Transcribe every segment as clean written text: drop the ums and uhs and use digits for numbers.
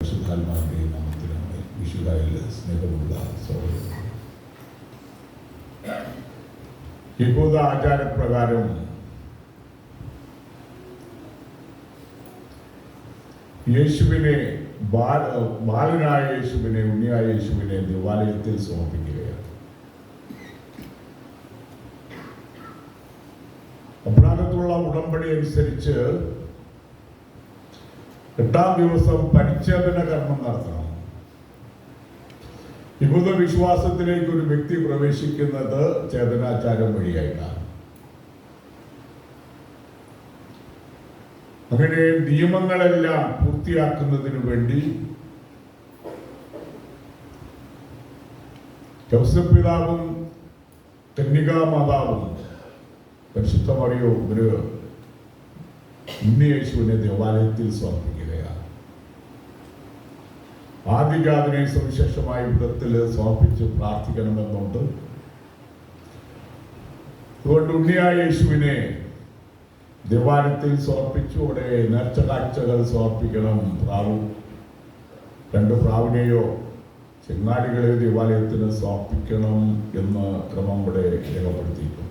പരിശുദ്ധാത്മാവിന്റെ നാമത്തിലാണ് വിശുദ്ധായിൽ സ്നേഹമുള്ള സഹോദരൻ. യഹൂദ ആചാരപ്രകാരം യേശുവിനെ ബാലനായ യേശുവിനെ ഉണ്ണിയായ യേശുവിനെ ദേവാലയത്തിൽ സമർപ്പിക്കുകയാണ്. അപ്രാകത്തുള്ള ഉടമ്പടി അനുസരിച്ച് 8-ാം ദിവസം പരിച്ഛേദന കർമ്മം നടത്തണം. യഹൂദ വിശ്വാസത്തിലേക്ക് ഒരു വ്യക്തി പ്രവേശിക്കുന്നത് ചേതനാചാരം വഴിയായിട്ടാണ്. അങ്ങനെ നിയമങ്ങളെല്ലാം പൂർത്തിയാക്കുന്നതിനു വേണ്ടി ജോസഫ് പിതാവും കന്യകാ മാതാവും പരിശുദ്ധ മറിയവും ഉണ്ണിയേശുവിനെ ദേവാലയത്തിൽ സമർപ്പിക്കുകയാണ്. ആദിജാതനെ സവിശേഷമായ വിധത്തിൽ സമർപ്പിച്ച് പ്രാർത്ഥിക്കണമെന്നുണ്ട്. അതുകൊണ്ട് ഉണ്ണിയായ യേശുവിനെ ദേവാലയത്തിൽ സമർപ്പിച്ചു. അവിടെ നേർച്ച കാഴ്ചകൾ സമർപ്പിക്കണം. 2 പ്രാവിനെയോ ചെങ്ങാടികളെയോ ദേവാലയത്തിന് സമർപ്പിക്കണം എന്ന് ക്രമം ഇവിടെ രേഖപ്പെടുത്തിയിട്ടുണ്ട്.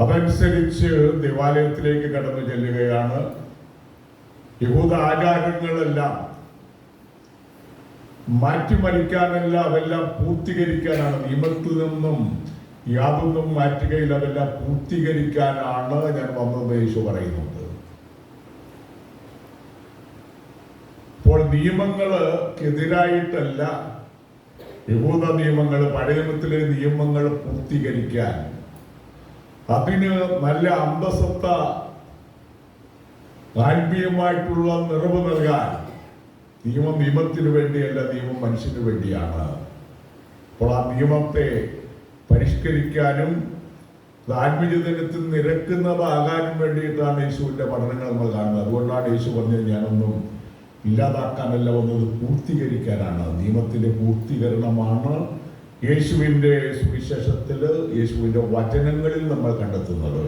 അതനുസരിച്ച് ദേവാലയത്തിലേക്ക് കടന്നു ചെല്ലുകയാണ്. യഹൂദ ആചാരങ്ങളെല്ലാം മാറ്റിമറിക്കാനല്ല, അതെല്ലാം പൂർത്തീകരിക്കാനാണ്. നിയമത്തിൽ നിന്നും യാതൊന്നും മാറ്റുകയില്ല, അതെല്ലാം പൂർത്തീകരിക്കാനാണ് ഞാൻ വന്നത് യേശു പറയുന്നുണ്ട്. അപ്പോൾ നിയമങ്ങൾക്കെതിരായിട്ടല്ല യഹൂദ നിയമങ്ങൾ, പഴയ നിയമത്തിലെ നിയമങ്ങൾ പൂർത്തീകരിക്കാൻ, അതിന് നല്ല അന്തസത്ത ആത്മീയമായിട്ടുള്ള നിറവ് നൽകാൻ നിയമത്തിന് വേണ്ടിയല്ല, നിയമം മനുഷ്യന് വേണ്ടിയാണ്. അപ്പോൾ ആ നിയമത്തെ പരിഷ്കരിക്കാനും ആത്മീയജനത്തിൽ നിരക്കുന്നതാകാനും വേണ്ടിയിട്ടാണ് യേശുവിൻ്റെ പഠനങ്ങൾ നമ്മൾ കാണുന്നത്. അതുകൊണ്ടാണ് യേശു പറഞ്ഞത്, ഞാനൊന്നും ഇല്ലാതാക്കാനല്ല വന്നത്, പൂർത്തീകരിക്കാനാണ്. നിയമത്തിൻ്റെ പൂർത്തീകരണമാണ് യേശുവിൻ്റെ സുവിശേഷത്തിൽ, യേശുവിൻ്റെ വചനങ്ങളിൽ നമ്മൾ കണ്ടെത്തുന്നത്.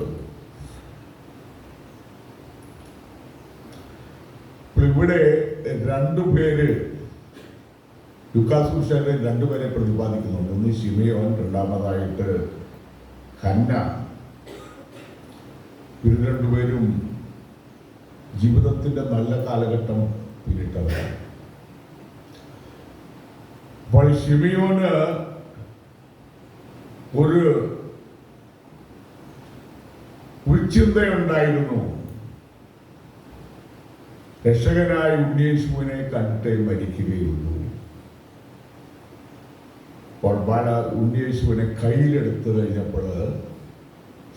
ഇവിടെ 2 പേര് ലൂക്കാസ് സുവിശേഷത്തിൽ 2 പേരെ പ്രതിപാദിക്കുന്നുണ്ട്. ഒന്ന് ശിമയോൻ, രണ്ടാമതായിട്ട് ഹന്ന. ഇവർ 2 പേരും ജീവിതത്തിന്റെ നല്ല കാലഘട്ടം പിന്നിട്ടവരാണ്. അപ്പോൾ ശിമയോന് ഒരു ഉൾചിന്തയുണ്ടായിരുന്നു. രക്ഷകനായ ഉണ്ണിയേശുവിനെ കണ്ടിട്ടേ മരിക്കുകയുള്ളൂ. അപ്പോൾ ഉണ്ണിയേശുവിനെ കയ്യിലെടുത്തു കഴിഞ്ഞപ്പോൾ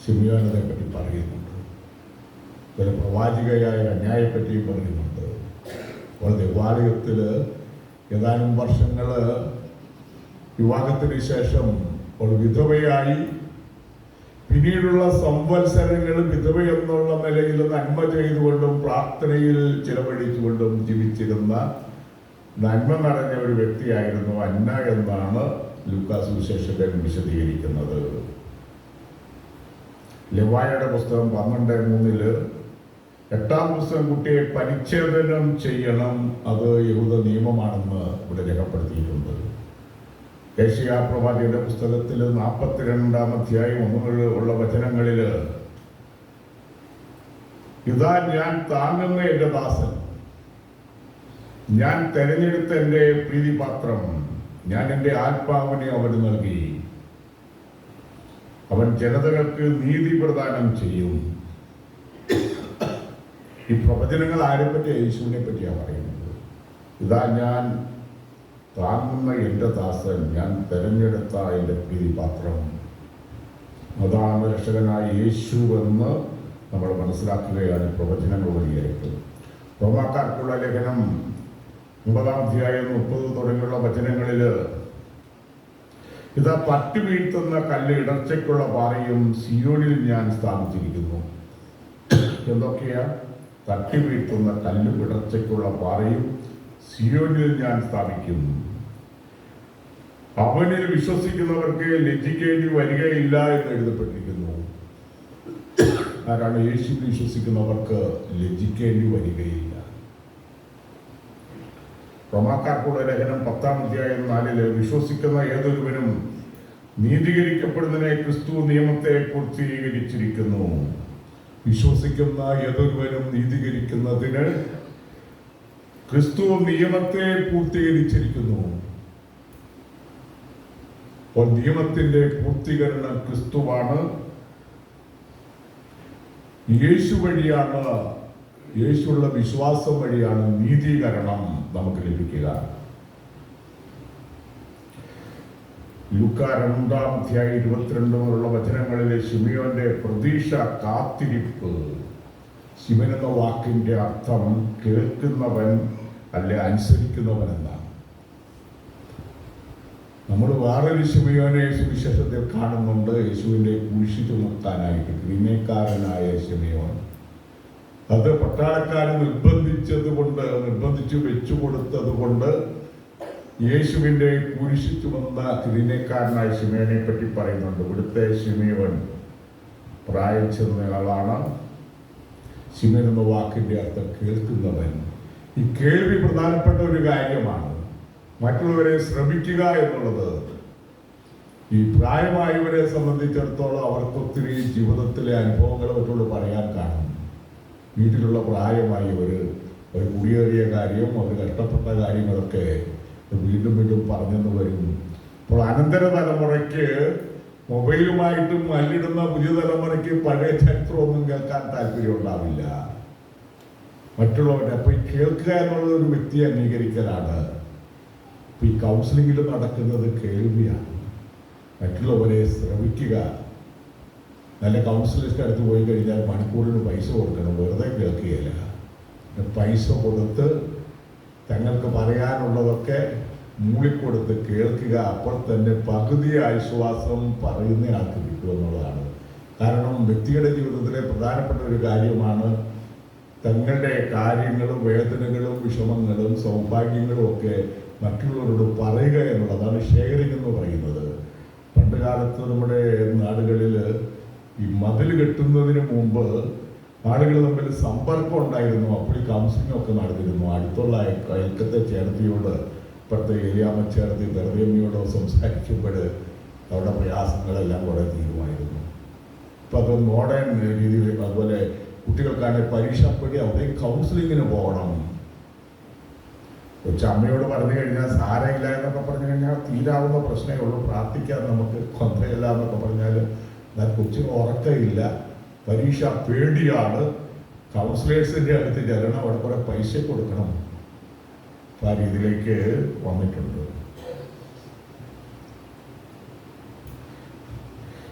ശിമയോനെ പറ്റി പറയുന്നുണ്ട്. ഒരു പ്രവാചകയായ അന്യായെപ്പറ്റി പറയുന്നുണ്ട്. അപ്പോൾ ദേവാലയത്തിൽ ഏതാനും വർഷങ്ങൾ വിവാഹത്തിന് ശേഷം അവൾ വിധവയായി, പിന്നീടുള്ള സംവത്സരങ്ങൾ വിധവ എന്നുള്ള നിലയിൽ നന്മ ചെയ്തുകൊണ്ടും പ്രാർത്ഥനയിൽ ചിലവഴിച്ചുകൊണ്ടും ജീവിച്ചിരുന്ന നന്മ നിറഞ്ഞ ഒരു വ്യക്തിയായിരുന്നു അന്ന എന്നാണ് ലൂക്കാസ് സുവിശേഷകൻ വിശദീകരിക്കുന്നത്. ലെവായുടെ പുസ്തകം 12:3 8-ാം ദിവസം കുട്ടിയെ പരിച്ഛേദനം ചെയ്യണം, അത് യഹൂദ നിയമമാണെന്ന് ഇവിടെ രേഖപ്പെടുത്തിയിട്ടുണ്ട്. യെശയ്യാ പ്രവാചകന്റെ പുസ്തകത്തിൽ 42-ാം അധ്യായം 1 ഉള്ള വചനങ്ങളിൽ, ഇതാ ഞാൻ താങ്ങുന്ന എൻ്റെ ദാസൻ, ഞാൻ തെരഞ്ഞെടുത്ത എൻ്റെ പ്രീതിപാത്രം, ഞാൻ എൻ്റെ ആത്മാവിനെ അവന് നൽകി, അവൻ ജനതകൾക്ക് നീതി പ്രദാനം ചെയ്യും. ഈ പ്രവചനങ്ങൾ ആരെപ്പറ്റി? യേശുവിനെ പറ്റിയാണ് പറയുന്നത്. ഇതാ ഞാൻ താങ്ങുന്ന എൻ്റെ ദാസൻ, ഞാൻ തെരഞ്ഞെടുത്ത എൻ്റെ പ്രീതിപാത്രം. അതാണ് രക്ഷകനായ യേശു എന്ന് നമ്മൾ മനസ്സിലാക്കുകയാണ് പ്രവചനങ്ങൾ വഴിയായിട്ട്. റോമാക്കാർക്കുള്ള ലേഖനം 9-ാം അധ്യായം 30 തുടങ്ങിയുള്ള വചനങ്ങളിൽ, ഇതാ തട്ടി വീഴ്ത്തുന്ന കല്ല് ഇടർച്ചയ്ക്കുള്ള പാറയും സിയോനിൽ ഞാൻ സ്ഥാപിച്ചിരിക്കുന്നു. എന്തൊക്കെയാ? തട്ടി വീഴ്ത്തുന്ന കല്ല് ഇടർച്ചയ്ക്കുള്ള പാറയും സിയോനിൽ ഞാൻ സ്ഥാപിക്കും. അവനിൽ വിശ്വസിക്കുന്നവർക്ക് ലജ്ജിക്കേണ്ടി വരികയില്ല എന്ന് എഴുതപ്പെട്ടിരിക്കുന്നു. ആരാണ് യേശു വിശ്വസിക്കുന്നവർക്ക് ലജ്ജിക്കേണ്ടി വരികയില്ല. റോമാക്കാർക്കുള്ള ലേഖനം 10-4 വിശ്വസിക്കുന്ന ഏതൊരുവനും നീതീകരിക്കപ്പെടുന്നതിനെ ക്രിസ്തു നിയമത്തെ പൂർത്തീകരിച്ചിരിക്കുന്നു. വിശ്വസിക്കുന്ന ഏതൊരുവനും നീതീകരിക്കുന്നതിന് ക്രിസ്തു നിയമത്തെ പൂർത്തീകരിച്ചിരിക്കുന്നു. അപ്പോൾ നിയമത്തിന്റെ പൂർത്തീകരണം ക്രിസ്തുവാണ്. യേശു വഴിയാണ്, യേശുള്ള വിശ്വാസം വഴിയാണ് നീതീകരണം നമുക്ക് ലഭിക്കുക. ലൂക്ക 2:22 മുതലുള്ള വചനങ്ങളിലെ ശിമിയോന്റെ പ്രതീക്ഷ, കാത്തിരിപ്പ്. ശിമൻ എന്ന വാക്കിന്റെ അർത്ഥം കേൾക്കുന്നവൻ അല്ലെ അനുസരിക്കുന്നവൻ എന്നാണ്. നമ്മൾ വേറൊരു ശിമയോനെ സുവിശേഷത്തിൽ കാണുന്നുണ്ട്, യേശുവിന്റെ കുരിശ് ചുമത്താനായിട്ട് ക്രിമിനക്കാരനായ ശിമയോൻ. അത് പട്ടാളക്കാർ നിർബന്ധിച്ചു വെച്ചു കൊടുത്തത് കൊണ്ട് യേശുവിന്റെ കുരിശ് ചുമന്ന ക്രിമിനക്കാരനായ ശിമയോനെ പറ്റി പറയുന്നുണ്ട്. ഇവിടുത്തെ ശിമയോൻ പ്രായം ചെന്നയാളാണ്. ശിമയോൻ എന്ന വാക്കിന്റെ അർത്ഥം കേൾക്കുന്നവൻ. ഈ കേൾവി പ്രധാനപ്പെട്ട ഒരു കാര്യമാണ്. മറ്റുള്ളവരെ ശ്രമിക്കുക എന്നുള്ളത് ഈ പ്രായമായവരെ സംബന്ധിച്ചിടത്തോളം അവർക്കൊത്തിരി ജീവിതത്തിലെ അനുഭവങ്ങളെ പറ്റുള്ളൂ പറയാൻ കാണും. വീട്ടിലുള്ള പ്രായമായവർ ഒരു കുടിയേറിയ കാര്യം, അവർ കഷ്ടപ്പെട്ട കാര്യങ്ങളൊക്കെ വീണ്ടും വീണ്ടും പറഞ്ഞെന്ന് വരും. അപ്പോൾ അനന്തര തലമുറയ്ക്ക് മൊബൈലുമായിട്ടും മല്ലിടുന്ന പുതിയ തലമുറയ്ക്ക് പഴയ ചരിത്രമൊന്നും കേൾക്കാൻ താല്പര്യം ഉണ്ടാവില്ല മറ്റുള്ളവരുടെ. അപ്പോൾ ഈ കേൾക്കുക എന്നുള്ളത് ഒരു വ്യക്തിയെ അംഗീകരിക്കലാണ്. ഈ കൗൺസിലിങ്ങിൽ നടക്കുന്നത് കേൾവിയാണ്. മറ്റുള്ളവരെ ശ്രമിക്കുക. നല്ല കൗൺസിലിസ്റ്റ് അടുത്ത് പോയി കഴിഞ്ഞാൽ മണിക്കൂറിന് പൈസ കൊടുക്കണം, വെറുതെ കേൾക്കുകയില്ല. പൈസ കൊടുത്ത് തങ്ങൾക്ക് പറയാനുള്ളതൊക്കെ മൂളിക്കൊടുത്ത് കേൾക്കുക. അപ്പോൾ തന്നെ പകുതി ആശ്വാസം പറയുന്ന ആൾക്ക് കിട്ടുമെന്നുള്ളതാണ്. കാരണം വ്യക്തിയുടെ ജീവിതത്തിലെ പ്രധാനപ്പെട്ട ഒരു കാര്യമാണ് തങ്ങളുടെ കാര്യങ്ങളും വേദനകളും വിഷമങ്ങളും സൗഭാഗ്യങ്ങളും ഒക്കെ മറ്റുള്ളവരോട് പറയുക എന്നുള്ളതാണ് ഷെയറിംഗ് എന്ന് പറയുന്നത്. പണ്ട് കാലത്ത് നമ്മുടെ നാടുകളിൽ ഈ മതിൽ കെട്ടുന്നതിന് മുമ്പ് ആളുകൾ തമ്മിൽ സമ്പർക്കം ഉണ്ടായിരുന്നു. അപ്പോൾ ഈ കൗൺസിലിംഗ് ഒക്കെ നടന്നിരുന്നു. അടുത്തുള്ള അയൽക്കത്തെ ചേർത്തിയോട്, ഇപ്പോഴത്തെ ഏലിയാമ്മ ചേർത്തി ദർവ്യമ്മയോടോ സംസാരിക്കുമ്പോൾ അവരുടെ പ്രയാസങ്ങളെല്ലാം കുറെ തീരുമായിരുന്നു. ഇപ്പം അത് മോഡേൺ രീതിയിൽ. അതുപോലെ കുട്ടികൾക്കാണെങ്കിൽ പരീക്ഷപ്പെടി അവിടെ കൗൺസിലിങ്ങിന് പോകണം. കൊച്ചമ്മയോട് പറഞ്ഞു കഴിഞ്ഞാൽ സാരയില്ല എന്നൊക്കെ പറഞ്ഞു കഴിഞ്ഞാൽ തീരാവുന്ന പ്രശ്നമേ ഉള്ളൂ, പ്രാർത്ഥിക്കാൻ നമുക്ക് കൊന്തയില്ല എന്നൊക്കെ പറഞ്ഞാൽ കൊച്ചിന് ഉറക്കമില്ല, പരീക്ഷ പേടിയാണ്, കൗൺസിലേഴ്സിൻ്റെ അടുത്ത് ചെല്ലണം, അവിടെ കുറെ പൈസ കൊടുക്കണം. ആ രീതിയിലേക്ക് വന്നിട്ടുണ്ട്.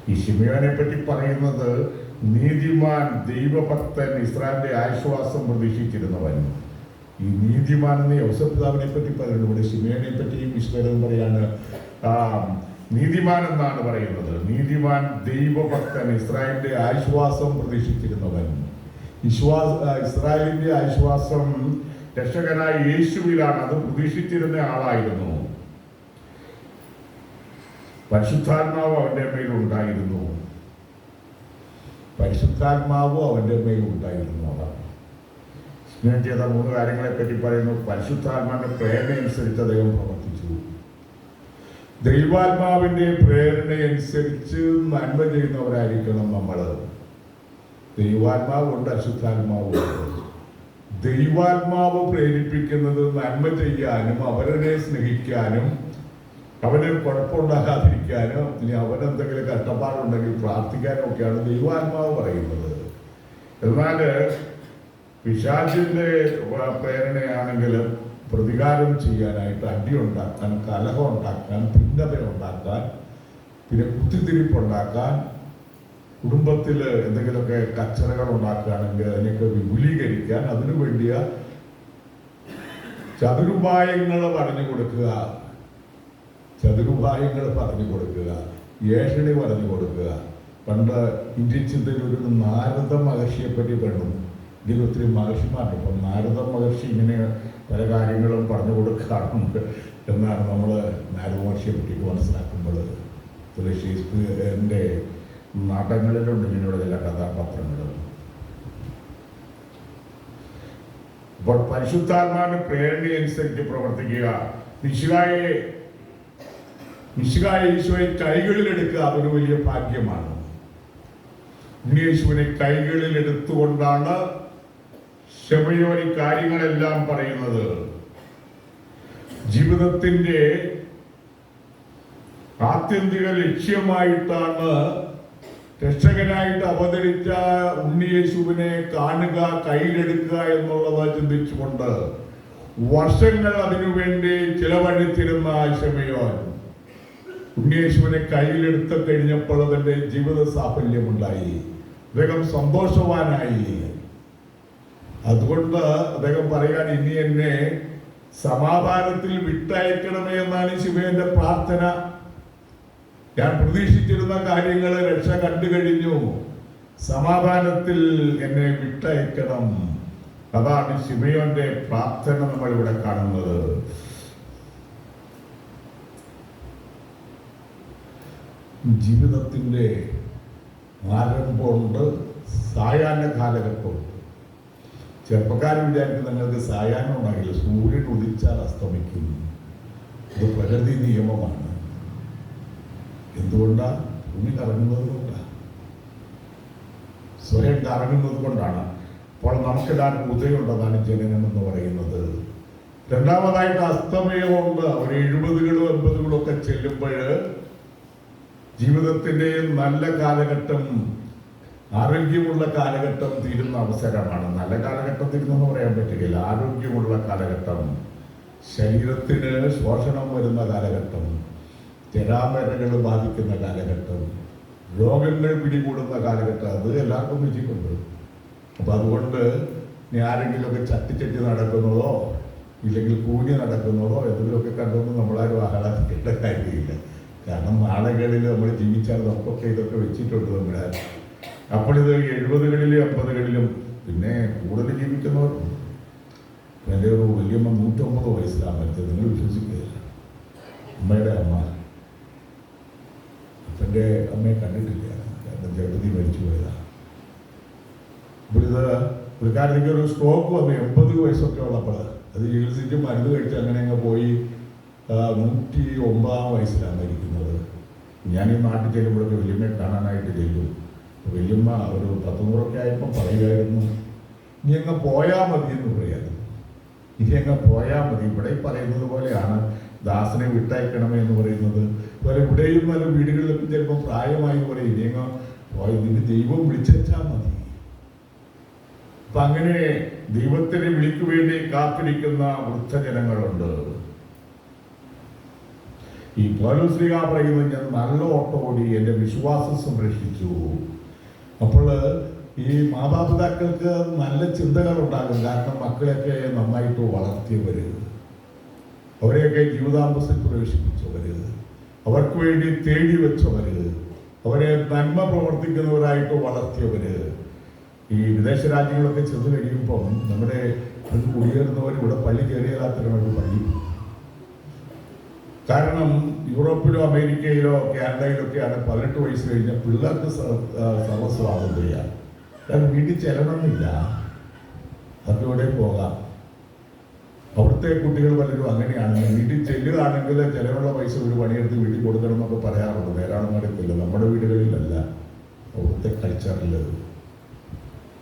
ഈ ശിമയോനെ പറ്റി പറയുന്നത് നീതിമാൻ, ദൈവഭക്തൻ, ഇസ്രായേലിന്റെ ആശ്വാസം പ്രതീക്ഷിച്ചിരുന്നവൻ. ഈ നീതിമാൻ എന്ന യോസേഫ് പിതാവിനെ പറ്റി പറയുന്നത്. ഇവിടെ ശിമയോനെ പറ്റിയും വിശ്വരം പറയാണ്. നീതിമാൻ എന്നാണ് പറയുന്നത്. നീതിമാൻ, ദൈവഭക്തൻ, ഇസ്രായേലിന്റെ ആശ്വാസം പ്രതീക്ഷിച്ചിരുന്നവൻ. ഇസ്രായേലിന്റെ ആശ്വാസം രക്ഷകനായ യേശുവിലാണ്. അത് പ്രതീക്ഷിച്ചിരുന്ന ആളായിരുന്നു. പരിശുദ്ധാത്മാവ് അവന്റെ മേലുണ്ടായിരുന്നു. പരിശുദ്ധാത്മാവ് അവന്റെ മേലുണ്ടായിരുന്നു. അതാണ് സ്നേഹം ചെയ്ത 3 കാര്യങ്ങളെ പറ്റി പറയുന്നു. പരിശുദ്ധാത്മാവിന്റെ പ്രേരണയനുസരിച്ച് അദ്ദേഹം പ്രവർത്തിച്ചു. ദൈവാത്മാവിന്റെ പ്രേരണയനുസരിച്ച് നന്മ ചെയ്യുന്നവരായിരിക്കണം നമ്മൾ. ദൈവാത്മാവുണ്ട്, അശുദ്ധാത്മാവുണ്ട്. ദൈവാത്മാവ് പ്രേരിപ്പിക്കുന്നത് നന്മ ചെയ്യാനും അവരെ സ്നേഹിക്കാനും അവന് കുഴപ്പമുണ്ടാകാതിരിക്കാനും ഇനി അവനെന്തെങ്കിലും കഷ്ടപ്പാടുണ്ടെങ്കിൽ പ്രാർത്ഥിക്കാനും ഒക്കെയാണ് ദൈവാത്മാവ് പറയുന്നത്. എന്നാൽ പിശാചിന്റെ പ്രേരണയാണെങ്കിൽ പ്രതികാരം ചെയ്യാനായിട്ട്, അടിയുണ്ടാക്കാൻ, കലഹം ഉണ്ടാക്കാൻ, ഭിന്നത ഉണ്ടാക്കാൻ, പിന്നെ കുത്തിത്തിരിപ്പുണ്ടാക്കാൻ, കുടുംബത്തിൽ എന്തെങ്കിലുമൊക്കെ കച്ചറകൾ ഉണ്ടാക്കുകയാണെങ്കിൽ അതിനൊക്കെ വിപുലീകരിക്കാൻ, അതിനു വേണ്ടിയ ചതുരുപായങ്ങൾ പറഞ്ഞു കൊടുക്കുക, ഏഷണി പറഞ്ഞു കൊടുക്കുക. പണ്ട് ഇന്ത്യൻ ചിന്തയിൽ ഒരു നാരദ മഹർഷിയെ പറ്റി പറഞ്ഞു. ഇതിൽ ഒത്തിരി മഹർഷിമാരുണ്ട്. അപ്പം നാരദ മഹർഷി ഇങ്ങനെ പല കാര്യങ്ങളും പറഞ്ഞു കൊടുക്കാറുണ്ട് എന്നാണ് നമ്മൾ നാരദ മഹർഷിയെ പറ്റി മനസ്സിലാക്കുമ്പോൾ. ഷേക്സ്പിയറിൻ്റെ നാടകങ്ങളിലുണ്ട് ഇങ്ങനെയുള്ള ചില കഥാപാത്രങ്ങൾ. അപ്പോൾ പരിശുദ്ധാത്മാവിന്റെ പ്രേരണയനുസരിച്ച് പ്രവർത്തിക്കുക. മിശിഹായ ഈശോയെ കൈകളിൽ എടുക്കുക, അതൊരു വലിയ ഭാഗ്യമാണ്. യേശുവിനെ കൈകളിൽ എടുത്തുകൊണ്ടാണ് ശമയോൻ ഈ കാര്യങ്ങളെല്ലാം പറയുന്നത്. ജീവിതത്തിന്റെ ആത്യന്തിക ലക്ഷ്യമായിട്ടാണ് രക്ഷകനായിട്ട് അവതരിച്ച ഉണ്ണിയേശുവിനെ കാണുക, കയ്യിലെടുക്കുക എന്നുള്ളത് ചിന്തിച്ചുകൊണ്ട് വർഷങ്ങൾ അതിനുവേണ്ടി ചിലവഴിച്ചിരുന്ന ശമയോൻ ഉണ്ണിയേശുവിനെ കയ്യിലെടുത്ത കഴിഞ്ഞപ്പോൾ അതിന്റെ ജീവിത സാഫല്യമുണ്ടായി, അദ്ദേഹം സന്തോഷവാനായി. അതുകൊണ്ട് അദ്ദേഹം പറയാൻ, ഇനി എന്നെ സമാധാനത്തിൽ വിട്ടയക്കണമേ എന്നാണ് ശിവന്റെ പ്രാർത്ഥന. ഞാൻ പ്രതീക്ഷിച്ചിരുന്ന കാര്യങ്ങൾ രക്ഷ കണ്ടു കഴിഞ്ഞു, സമാധാനത്തിൽ എന്നെ വിട്ടയക്കണം. അതാണ് ശിമയോന്റെ പ്രാർത്ഥന നമ്മൾ ഇവിടെ കാണുന്നത്. ജീവിതത്തിന്റെ ആരംഭമുണ്ട്, സായാഹ്ന കാലഘട്ടമുണ്ട്. ചെറുപ്പക്കാരൻ വിചാരിക്കും നിങ്ങൾക്ക് സായാഹ്നം ഉണ്ടാകില്ല, സൂര്യൻ ഉദിച്ചാൽ അസ്തമിക്കും. ഇത് പ്രകൃതി നിയമമാണ്. എന്തുകൊണ്ടാ? ഭൂമി കറങ്ങുന്നത് കൊണ്ടാണ്, സ്വയം കറങ്ങുന്നത് കൊണ്ടാണ്. അപ്പോൾ നമുക്കെല്ലാവർക്കും ഉദയമുള്ളതാണ് ജനനം എന്ന് പറയുന്നത്. രണ്ടാമതായിട്ട് അസ്തമയമുണ്ട്. ഒരു 70കളും 80കളും ഒക്കെ ചെല്ലുമ്പോൾ ജീവിതത്തിന്റെ നല്ല കാലഘട്ടം, ആരോഗ്യമുള്ള കാലഘട്ടം തീരുന്ന അവസരമാണ്. നല്ല കാലഘട്ടം തീരുന്നെന്ന് പറയാൻ പറ്റുകയില്ല. ആരോഗ്യമുള്ള കാലഘട്ടം, ശരീരത്തിന് ശോഷണം വരുന്ന കാലഘട്ടം, ജരാമരകൾ ബാധിക്കുന്ന കാലഘട്ടം, രോഗങ്ങൾ പിടികൂടുന്ന കാലഘട്ടം, അത് എല്ലാവർക്കും രുചിക്കുണ്ട്. അപ്പൊ അതുകൊണ്ട് ഇനി ആരെങ്കിലുമൊക്കെ ചട്ടിച്ചട്ടി നടക്കുന്നതോ ഇല്ലെങ്കിൽ കൂഞ്ഞി നടക്കുന്നതോ എന്തെങ്കിലുമൊക്കെ കണ്ടൊന്നും നമ്മളാരും ആഹ്ലാദിക്കേണ്ട കാര്യമില്ല. കാരണം നാളുകളിൽ നമ്മൾ ജീവിച്ചാൽ നമുക്കൊക്കെ ഇതൊക്കെ വെച്ചിട്ടുണ്ട് നമ്മുടെ. അപ്പോൾ ഇത് 70കളിലും 80കളിലും പിന്നെ കൂടുതൽ ജീവിക്കുന്നവരും. എൻ്റെ ഒരു വലിയമ്മ 109 വയസ്സിലാണ് മരിച്ചത്. നിങ്ങൾ വിശ്വസിക്കുകയില്ല. അമ്മയുടെ അമ്മ, അപ്പൻ്റെ അമ്മയെ കണ്ടിട്ടില്ല, കാരണം ജഗതി മരിച്ചു പോയതാണ്. അപ്പോൾ ഇത് ഒരു കാര്യത്തേക്ക് ഒരു സ്ട്രോക്ക് വന്നു 80 വയസ്സൊക്കെ ഉള്ളപ്പോൾ. അത് ചികിത്സിച്ച് മരുന്ന് കഴിച്ച് അങ്ങനെ അങ്ങ് പോയി 109 വയസ്സിലാണ് മരിക്കുന്നത്. ഞാൻ ഈ നാട്ടിൽ ചെല്ലുമ്പോഴൊക്കെ വല്യമ്മയെ കാണാനായിട്ട് ചെല്ലും. വല്യമ്മ ഒരു 10 ആയപ്പോൾ പറയുമായിരുന്നു, ഇനി അങ്ങ് പോയാൽ മതി എന്ന് പറയായിരുന്നു. ഇനി അങ്ങ് പോയാൽ മതി. ഇവിടെ പറയുന്നത് പോലെയാണ് ദാസനെ വിട്ടയക്കണമേ എന്ന് പറയുന്നത് പോലെ ഇവിടെയും നല്ല വീടുകളിലൊക്കെ ചിലപ്പോൾ പ്രായമായി പറയും, ഇനി അങ്ങ് പോയി നിന്റെ ദൈവം വിളിച്ചാൽ മതി. അപ്പൊ അങ്ങനെ ദൈവത്തിന്റെ വിളിക്ക് വേണ്ടി കാത്തിരിക്കുന്ന വൃദ്ധജനങ്ങളുണ്ട്. ഈ പൗലോസ്ലീഹ പറയുന്നത്, ഞാൻ നല്ല ഓട്ടം ഓടി എൻ്റെ വിശ്വാസം സംരക്ഷിച്ചു. അപ്പോൾ ഈ മാതാപിതാക്കൾക്ക് നല്ല ചിന്തകൾ ഉണ്ടാകും. കാരണം മക്കളെയൊക്കെ നന്നായിട്ട് വളർത്തിയവര്, അവരെയൊക്കെ ജീവിതാന്തസ്സിൽ പ്രവേശിപ്പിച്ചവര്, അവർക്ക് വേണ്ടി തേടി വെച്ചവര്, അവരെ നന്മ പ്രവർത്തിക്കുന്നവരായിട്ട് വളർത്തിയവര്. ഈ വിദേശ രാജ്യങ്ങളൊക്കെ ചെന്ന് കഴിയുമ്പം നമ്മുടെ കുടിയേറുന്നവർ ഇവിടെ പള്ളി കയറിയാലാത്തവരുടെ പള്ളി. കാരണം യൂറോപ്പിലോ അമേരിക്കയിലോ കാനഡയിലൊക്കെയാണ് 18 വയസ്സ് കഴിഞ്ഞ പിള്ളേർക്ക് സർവസ്വാതന്ത്ര്യ. കാരണം വീട്ടിൽ ചെല്ലണമെന്നില്ല, അവർക്ക് ഇവിടെ പോകാം. അവിടുത്തെ കുട്ടികൾ പലരും അങ്ങനെയാണ്. വീട്ടിൽ ചെല്ലുകയാണെങ്കിൽ ചിലവുള്ള പൈസ ഒരു പണിയെടുത്ത് വീട്ടിൽ കൊടുക്കണം എന്നൊക്കെ പറയാറുണ്ട്. നേരാണെന്ന് അറിയത്തില്ല, നമ്മുടെ വീടുകളിലല്ല, അവിടുത്തെ കൾച്ചറിൽ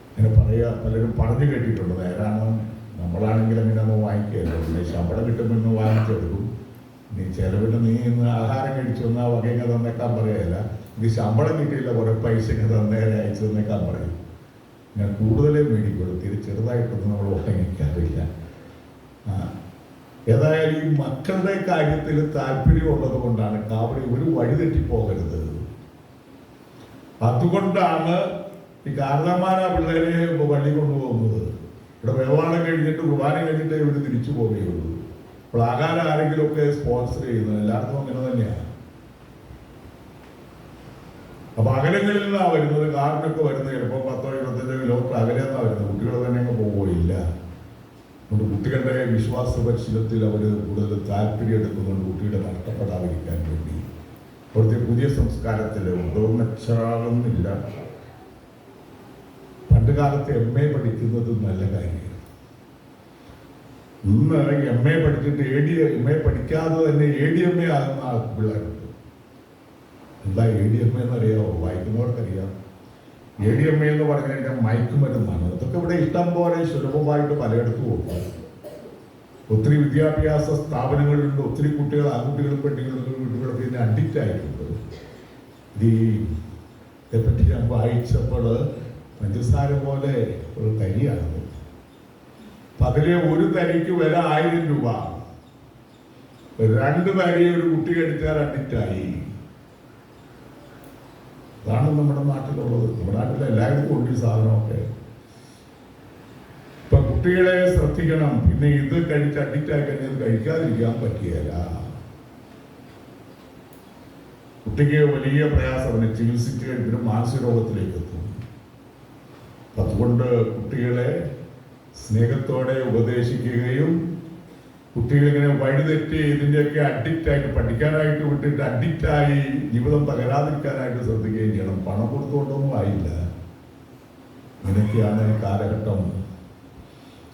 ഇങ്ങനെ പറയുക പലരും പറഞ്ഞു കേട്ടിട്ടുണ്ട്. നേരാണ്. നമ്മളാണെങ്കിൽ അങ്ങനെ ഒന്ന് വാങ്ങിക്കുകയല്ലോ, പിന്നെ ശമ്പളം കിട്ടുമ്പോൾ ഇന്ന് വാങ്ങിച്ചെടുക്കും. നീ ചിലവിട്ട് നീ ഇന്ന് ആഹാരം കഴിച്ചു വന്നാൽ വകയൊക്കെ തന്നേക്കാൻ പറയല്ല, ഇത് ശമ്പളം കിട്ടിയില്ല കുറെ പൈസയൊക്കെ തന്നേരെ അയച്ചു തന്നേക്കാൻ പറയും. ഞാൻ കൂടുതലേ മേടിക്കുള്ളൂ, ചെറുതായിട്ടൊന്നും നമ്മൾ വാങ്ങിക്കാറില്ല. ഏതായാലും ഈ മക്കളുടെ കാര്യത്തിൽ താല്പര്യമുള്ളത് കൊണ്ടാണ് കാവടി ഒരു വഴിതെറ്റി പോകരുത്. അതുകൊണ്ടാണ് ഈ കാരണന്മാര പിള്ളേരെ പള്ളി കൊണ്ടുപോകുന്നത്. ഇവിടെ വ്യവഹാരം കഴിഞ്ഞിട്ട് കുർബാന കഴിഞ്ഞിട്ട് ഇവർ തിരിച്ചു പോവുകയുള്ളൂ. അപ്പോൾ ആകാരം ആരെങ്കിലുമൊക്കെ സ്പോൺസർ ചെയ്യുന്നത് എല്ലായിടത്തും അങ്ങനെ തന്നെയാണ്. അപ്പൊ അകലങ്ങളിൽ നിന്നാണ് വരുന്നത്. കാറിനൊക്കെ വരുന്നത് ചിലപ്പോൾ 10-25 കിലോമീറ്റർ അകലെന്നാണ് വരുന്നത്. കുട്ടികൾ തന്നെ അങ്ങ് പോവുകയില്ല. അതുകൊണ്ട് കുട്ടികളുടെ വിശ്വാസ പരിശീലനത്തിൽ അവർ കൂടുതൽ താല്പര്യം എടുക്കുന്നുണ്ട്, കുട്ടികളെ നഷ്ടപ്പെടാതിരിക്കാൻ വേണ്ടി. അവിടുത്തെ പുതിയ സംസ്കാരത്തിൽ ഉദോന്നക്ഷാകുന്നില്ല. പണ്ട് കാലത്ത് MA പഠിക്കുന്നത് നല്ല കാര്യമാണ്. ഇന്ന് MA പഠിച്ചിട്ട് MA പഠിക്കാതെ തന്നെ ADMA ആകുന്ന പിള്ളേരുണ്ട്. എന്താ ADMA എന്നറിയാമോ? വായിക്കുന്നവർക്കറിയാം. ADMA എന്ന് പറഞ്ഞു കഴിഞ്ഞാൽ മയക്കുമരുന്നാണ്. ഇതൊക്കെ ഇവിടെ ഇഷ്ടം പോലെ സുലഭമായിട്ട് പലയിടത്തും ഉണ്ട്. ഒത്തിരി വിദ്യാഭ്യാസ സ്ഥാപനങ്ങളിലുണ്ട്. ഒത്തിരി കുട്ടികൾ, ആൺകുട്ടികളും പെണ്ണുങ്ങളും വീടുകളൊക്കെ ഇതിന് അഡിക്റ്റ് ആയിട്ടുണ്ട്. ഇതേപ്പറ്റി ഞാൻ വായിച്ചപ്പോൾ പഞ്ചസാര പോലെ ഒരു തരിയാണ്. അപ്പം അതിലെ ഒരു തരിക്ക് വില 1000 രൂപ. 2 തരി ഒരു കുട്ടി കഴിച്ചാൽ അഡിക്റ്റായി. അതാണ് നമ്മുടെ നാട്ടിലുള്ളത്. നമ്മുടെ നാട്ടിൽ എല്ലാവർക്കും ഉണ്ട് ഈ സാധനമൊക്കെ. ഇപ്പൊ കുട്ടികളെ ശ്രദ്ധിക്കണം. പിന്നെ ഇത് കഴിച്ച് അഡിക്റ്റായി കഴിഞ്ഞാൽ കഴിക്കാതിരിക്കാൻ പറ്റുകയില്ല. കുട്ടിക്ക് വലിയ പ്രയാസം ചികിത്സിച്ച് കഴിഞ്ഞിട്ട് മാനസിക രോഗത്തിലേക്ക് എത്തും. അതുകൊണ്ട് കുട്ടികളെ സ്നേഹത്തോടെ ഉപദേശിക്കുകയും കുട്ടികളിങ്ങനെ വഴിതെറ്റി ഇതിൻ്റെയൊക്കെ അഡിക്റ്റായിട്ട് പഠിക്കാനായിട്ട് വിട്ടിട്ട് അഡിക്റ്റായി ജീവിതം തകരാതിരിക്കാനായിട്ട് ശ്രദ്ധിക്കുകയും ചെയ്യണം. പണം കൊടുത്തുകൊണ്ടൊന്നും ആയില്ല. ഇങ്ങനെയൊക്കെയാണ് ഈ കാലഘട്ടം.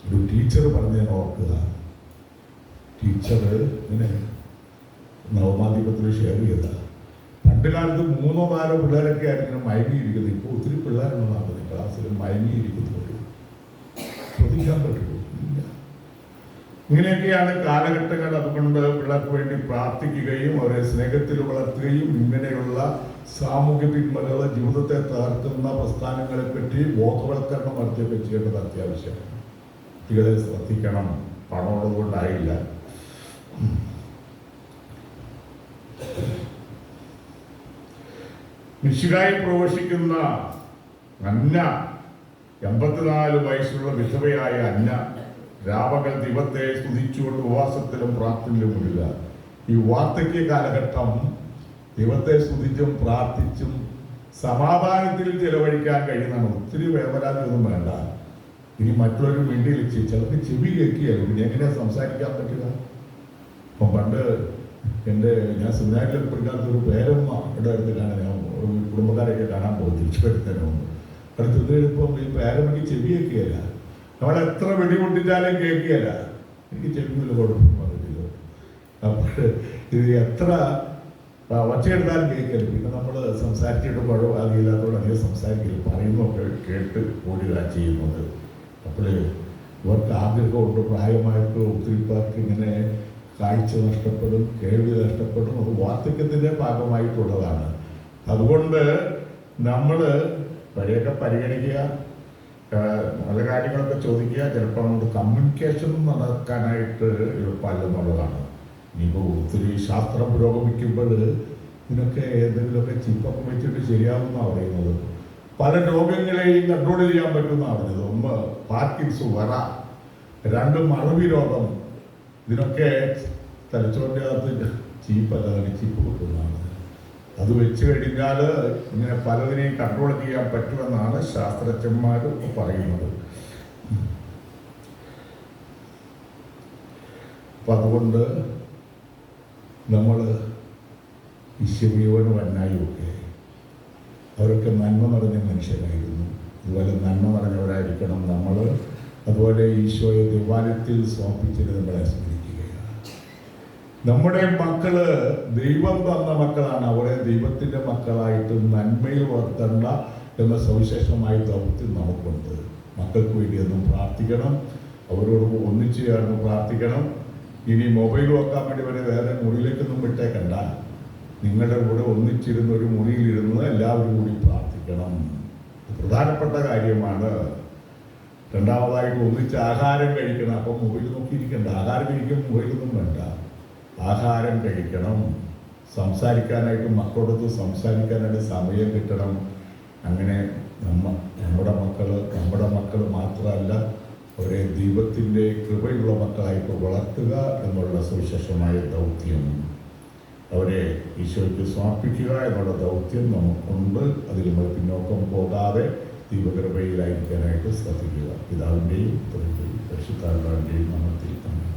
ഒരു ടീച്ചർ പറഞ്ഞ് ഞാൻ ഓർക്കുക. ടീച്ചർ ഇങ്ങനെ നവമാധ്യമത്തിൽ ഷെയർ ചെയ്ത പണ്ട് കാലത്ത് 3 or 4 പിള്ളേരൊക്കെ ആയിരിക്കണം മയങ്ങിയിരിക്കുന്നത്. ഇപ്പോൾ ഒത്തിരി പിള്ളേരുള്ളതാണ് ക്ലാസ്സിൽ മയങ്ങിയിരിക്കുന്നത്. ശ്രദ്ധിക്കാൻ പറ്റുമോ? ഇല്ല. ഇങ്ങനെയൊക്കെയാണ് കാലഘട്ടങ്ങൾ. അതുകൊണ്ട് പിള്ളേർക്ക് വേണ്ടി പ്രാർത്ഥിക്കുകയും അവരെ സ്നേഹത്തിൽ വളർത്തുകയും ഇങ്ങനെയുള്ള സാമൂഹ്യ തിന്മകൾ ജീവിതത്തെ തകർക്കുന്ന പ്രസ്ഥാനങ്ങളെ പറ്റി ബോധവൽക്കരണം നടത്തുകയൊക്കെ ചെയ്യേണ്ടത് അത്യാവശ്യമാണ്. കുട്ടികളെ ശ്രദ്ധിക്കണം. പണമുള്ളത് കൊണ്ടായില്ല. മിശിഹായിൽ പ്രവേശിക്കുന്ന അന്ന, 84 വയസ്സുള്ള വിധവയായ അന്ന രാപകൽ ദൈവത്തെ സ്തുതിച്ചുകൊണ്ട് ഉപവാസത്തിലും പ്രാർത്ഥനയിലും മുഴുക. ഈ വാർദ്ധക്യ കാലഘട്ടം ദൈവത്തെ സ്തുതിച്ചും പ്രാർത്ഥിച്ചും സമാധാനത്തിൽ ചെലവഴിക്കാൻ കഴിയുന്നതാണ്. ഒത്തിരി വേവലാതിയൊന്നും വേണ്ട. ഇനി മറ്റുള്ളവർ വേണ്ടിയിൽ ചിലർക്ക് ചെവി കേൾക്കുകയല്ലോ. പിന്നെ എങ്ങനെയാ സംസാരിക്കാൻ പറ്റുക? അപ്പം പണ്ട് ഞാൻ സെമിനാരിലൊക്കെ പഠിക്കാത്തൊരു പേരമ്മ ഇവിടെ അടുത്ത് കാണാൻ, ഞാൻ കുടുംബക്കാരെയൊക്കെ കാണാൻ പോകും തിരിച്ചു വരുന്നതിന് മുമ്പ്. അടുത്ത് കഴിയുമ്പം ഈ പേരമ്മയ്ക്ക് ചെവി കേൾക്കുകയല്ല. നമ്മളെത്ര വെടിപൊട്ടിച്ചാലും കേൾക്കുകയല്ല. എനിക്ക് ചെവിയിൽ കുഴപ്പം പറഞ്ഞില്ല. അപ്പോൾ ഇത് എത്ര ഒച്ചയെടുത്താലും കേൾക്കല്. പിന്നെ നമ്മൾ സംസാരിച്ചിട്ട് അതില്ലാത്തതുകൊണ്ട് അധികം സംസാരിക്കില്ല. പറയുന്നതൊക്കെ കേട്ട് ഓടുക ചെയ്യുന്നത്. അപ്പോൾ ഇവർക്ക് ആഗ്രഹമുണ്ട്. പ്രായമായിട്ട് ഒത്തിരി പേർക്ക് ഇങ്ങനെ കാഴ്ച നഷ്ടപ്പെടും, കേൾവി നഷ്ടപ്പെടും. അത് വാർദ്ധക്യത്തിൻ്റെ ഭാഗമായിട്ടുള്ളതാണ്. അതുകൊണ്ട് നമ്മൾ പഴയൊക്കെ പരിഗണിക്കുക, നല്ല കാര്യങ്ങളൊക്കെ ചോദിക്കുക. ചിലപ്പോൾ നമുക്ക് കമ്മ്യൂണിക്കേഷൻ നടക്കാനായിട്ട് എളുപ്പമല്ലെന്നുള്ളതാണ്. ഇനിയിപ്പോൾ ഒത്തിരി ശാസ്ത്രം പുരോഗമിക്കുമ്പോൾ ഇതിനൊക്കെ എന്തെങ്കിലുമൊക്കെ ചിപ്പൊക്കെ വെച്ചിട്ട് ശരിയാവുമെന്നാണ് പറയുന്നത്. പല രോഗങ്ങളെയും കൺട്രോൾ ചെയ്യാൻ പറ്റുമെന്നാണ് പറഞ്ഞത്. 1 പാർക്കിൻസ് വറ, 2 മറവി രോഗം. ഇതിനൊക്കെ തലച്ചോറിൻ്റെ അകത്ത് ചീപ്പല്ലാതെ ചീപ്പ് കിട്ടുന്നതാണ്. അത് വെച്ച് കഴിഞ്ഞാൽ ഇങ്ങനെ പലതിനെയും കൺട്രോൾ ചെയ്യാൻ പറ്റുമെന്നാണ് ശാസ്ത്രജ്ഞന്മാർ പറയുന്നത്. അപ്പം അതുകൊണ്ട് നമ്മൾ ഈ ശിവയോനും അന്നായുമൊക്കെ അവരൊക്കെ നന്മ നിറഞ്ഞ മനുഷ്യരായിരുന്നു. അതുപോലെ നന്മ നിറഞ്ഞവരായിരിക്കണം നമ്മൾ. അതുപോലെ ഈശോയെ ദേവാലയത്തിൽ സമർപ്പിച്ചത് നമ്മളെ സ്മരിക്കുകയാണ്. നമ്മുടെ മക്കള് ദൈവം തന്ന മക്കളാണ്. അവരെ ദൈവത്തിൻ്റെ മക്കളായിട്ട് നന്മയിൽ വളർത്തേണ്ട എന്ന സവിശേഷമായ ദൗത്യം നമുക്കുണ്ട്. മക്കൾക്ക് വേണ്ടി എന്നും പ്രാർത്ഥിക്കണം. അവരോട് ഒന്നിച്ചു ചേർന്ന് പ്രാർത്ഥിക്കണം. ഇനി മൊബൈൽ വെക്കാൻ വേണ്ടി വരെ വേറെ മുറിയിലേക്കൊന്നും വിട്ടേക്കണ്ട. നിങ്ങളുടെ കൂടെ ഒന്നിച്ചിരുന്ന് ഒരു മുറിയിലിരുന്ന് എല്ലാവരും കൂടി പ്രാർത്ഥിക്കണം. പ്രധാനപ്പെട്ട കാര്യമാണ്. രണ്ടാമതായിട്ട് ഒന്നിച്ച് ആഹാരം കഴിക്കണം. അപ്പം മൊബൈൽ നോക്കിയിരിക്കണ്ട. ആഹാരം കഴിക്കുമ്പോൾ മൊബൈലൊന്നും വേണ്ട. ആഹാരം കഴിക്കണം. സംസാരിക്കാനായിട്ട് മക്കളോടൊത്ത് സംസാരിക്കാനായിട്ട് സമയം കിട്ടണം. അങ്ങനെ നമ്മുടെ മക്കൾ മാത്രമല്ല, അവരെ ദൈവത്തിൻ്റെ കൃപയുള്ള മക്കളായിട്ട് വളർത്തുക എന്നുള്ള സുവിശേഷമായ ദൗത്യം, അവരെ ഈശോയ്ക്ക് സമർപ്പിക്കുക എന്നുള്ള ദൗത്യം നമുക്കുണ്ട്. അതിൽ നമ്മൾ പിന്നോക്കം പോകാതെ ദൈവകൃപയിലായിരിക്കാനായിട്ട് ശ്രദ്ധിക്കുക. പിതാവിൻ്റെയും പുത്രൻ്റെയും പരിശുദ്ധാത്മാവിൻ്റെയും നാമത്തിൽ തന്നെ.